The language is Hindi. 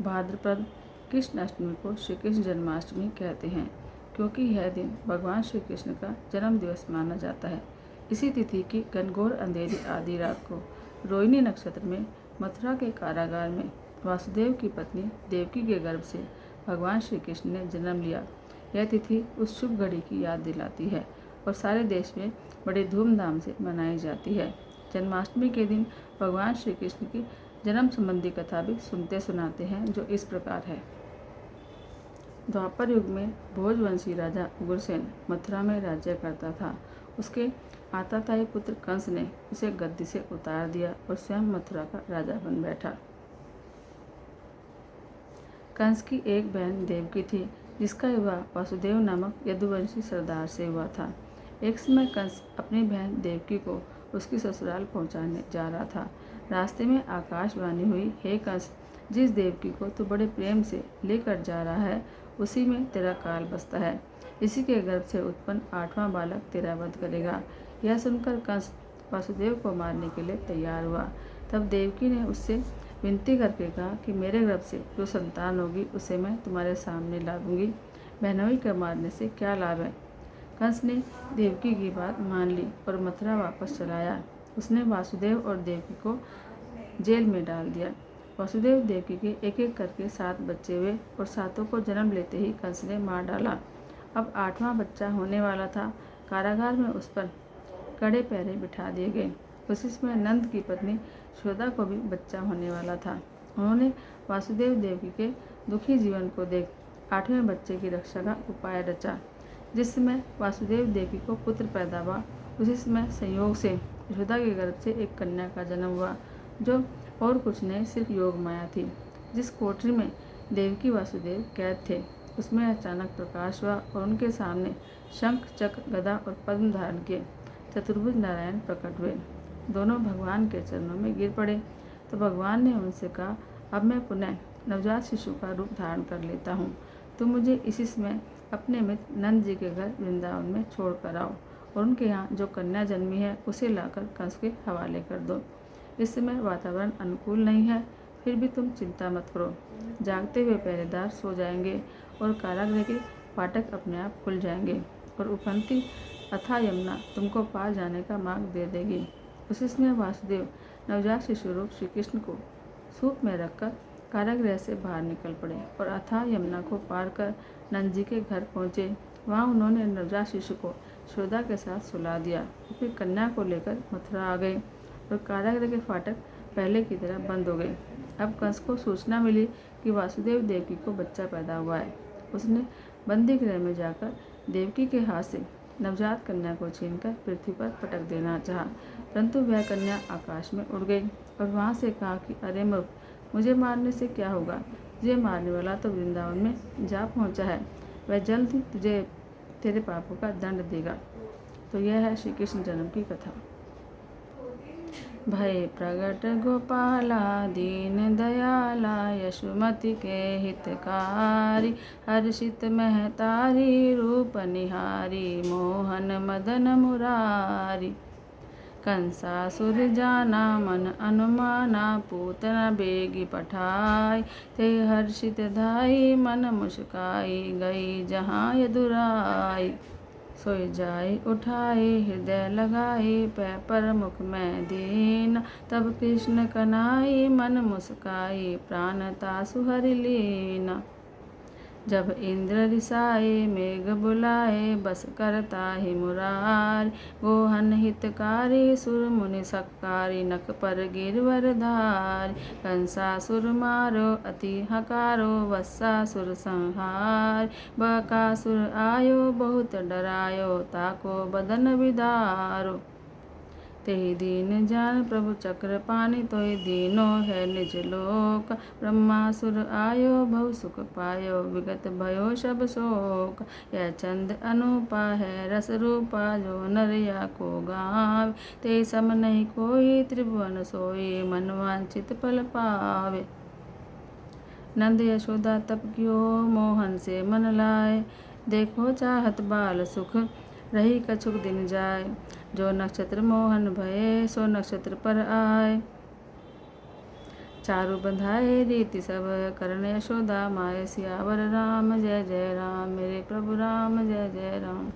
भाद्रपद कृष्ण अष्टमी को श्री कृष्ण जन्माष्टमी कहते हैं, क्योंकि यह दिन भगवान श्री कृष्ण का जन्म दिवस माना जाता है। इसी तिथि की घनघोर अंधेरी आधी रात को रोहिणी नक्षत्र में मथुरा के कारागार में वासुदेव की पत्नी देवकी के गर्भ से भगवान श्री कृष्ण ने जन्म लिया। यह तिथि उस शुभ घड़ी की याद दिलाती है और सारे देश में बड़े धूमधाम से मनाई जाती है। जन्माष्टमी के दिन भगवान श्री कृष्ण की जन्म संबंधी कथा भी सुनते सुनाते हैं, जो इस प्रकार है। द्वापर युग में भोजवंशी राजा उग्रसेन मथुरा में राज्य करता था। उसके आताताई पुत्र कंस ने उसे गद्दी से उतार दिया और स्वयं मथुरा का राजा बन बैठा। कंस की एक बहन देवकी थी, जिसका विवाह वासुदेव नामक यदुवंशी सरदार से हुआ था। एक समय कंस अपनी बहन देवकी को उसकी ससुराल पहुंचाने जा रहा था। रास्ते में आकाशवाणी हुई, हे कंस, जिस देवकी को तू बड़े प्रेम से लेकर जा रहा है, उसी में तेरा काल बसता है। इसी के गर्भ से उत्पन्न 8वां बालक तेरा वध करेगा। यह सुनकर कंस वासुदेव को मारने के लिए तैयार हुआ। तब देवकी ने उससे विनती करके कहा कि मेरे गर्भ से जो संतान होगी उसे मैं तुम्हारे सामने ला दूंगी। बहनोई को मारने से क्या लाभ है। कंस ने देवकी की बात मान ली और मथुरा वापस चला आया। उसने वासुदेव और देवकी को जेल में डाल दिया। वासुदेव देवकी के एक एक करके 7 बच्चे हुए और 7 को जन्म लेते ही कंस ने मार डाला। अब 8वां बच्चा होने वाला था। कारागार में उस पर कड़े पहरे बिठा दिए गए। उसी समय नंद की पत्नी यशोदा को भी बच्चा होने वाला था। उन्होंने वासुदेव देवकी के दुखी जीवन को देख 8वें बच्चे की रक्षा का उपाय रचा। जिस समय वासुदेव देवकी को पुत्र पैदा हुआ, उसी समय संयोग से यशोदा के गर्भ से एक कन्या का जन्म हुआ, जो और कुछ नहीं सिर्फ योग माया थी। जिस कोठरी में देवकी वासुदेव कैद थे, उसमें अचानक प्रकाश हुआ और उनके सामने शंख, चक्र, गदा और पद्म धारण किए चतुर्भुज नारायण प्रकट हुए। दोनों भगवान के चरणों में गिर पड़े तो भगवान ने उनसे कहा, अब मैं पुनः नवजात शिशु का रूप धारण कर लेता हूँ। तुम मुझे इसी समय अपने मित्र नंद जी के घर वृंदावन में छोड़ कर आओ और उनके यहाँ जो कन्या जन्मी है उसे लाकर कंस के हवाले कर दो। इस समय वातावरण अनुकूल नहीं है, फिर भी तुम चिंता मत करो। जागते हुए पहरेदार सो जाएंगे और कारागृह के फाटक अपने आप खुल जाएंगे और उफनती अथाह यमुना तुमको पार जाने का मार्ग दे देगी। उसी समय वासुदेव नवजात शिशु रूप श्री कृष्ण को सूप में रखकर कारागृह से बाहर निकल पड़े और अथाह यमुना को पार कर नंद जी के घर पहुँचे। वहाँ उन्होंने नवजात शिशु को यशोदा के साथ सुला दिया। फिर कन्या को लेकर मथुरा आ गए और कारागृह के फाटक पहले की तरह बंद हो गए। अब कंस को सूचना मिली कि वासुदेव देवकी को बच्चा पैदा हुआ है। उसने बंदी गृह में जाकर देवकी के हाथ से नवजात कन्या को छीनकर पृथ्वी पर पटक देना चाहा, परंतु वह कन्या आकाश में उड़ गई और वहाँ से कहा कि अरे मूर्ख, मुझे मारने से क्या होगा। तुझे मारने वाला तो वृंदावन में जा पहुँचा है, वह जल्द ही तुझे तेरे पापों का दंड देगा। तो यह है श्री कृष्ण जन्म की कथा। भय प्रगट गोपाला दीन दयाला, यशुमति के हितकारी, हर्षित महतारी रूप निहारी, मोहन मदन मुरारी। कंसासुर जाना मन अनुमाना, पूतना बेगी पठाई, ते हर्षित धाई मन मुस्काई, गई जहाँ यदुराई। सोई जाए उठाए हृदय लगाए, पै पर मुख में दीन, तब कृष्ण कनाई मन मुस्काई, प्राण तासु हरि लीना। जब इंद्र रिसाए मेघ बुलाए, बस करता ही मुरारी, गोहन हितकारी सुर मुनि सत्कारी, नख पर गिरवर धारी। कंसासुर मारो अति हकारो, वत्सासुर संहार, बकासुर आयो बहुत डरायो, ताको बदन विदारो। तेहि दीन जान प्रभु चक्र पानी, तोहि दीनो है निज लोक। ब्रह्मासुर आयो बहु सुख पायो, विगत भयो सब शोक। यह चंद अनूपा है रस रूपा, जो नर या को गावे, ते सम नहीं कोई त्रिभुवन सोई, मन वांछित फल पावे। नंद यशोदा तप कियो मोहन से मन लाए, देखो चाहत बाल सुख रही कछुक दिन जाए। जो नक्षत्र मोहन भये, सो नक्षत्र पर आए। चारु बंधाए रीति सब करण यशोदा माय, सियावर राम जय जय राम, मेरे प्रभु राम जय जय राम।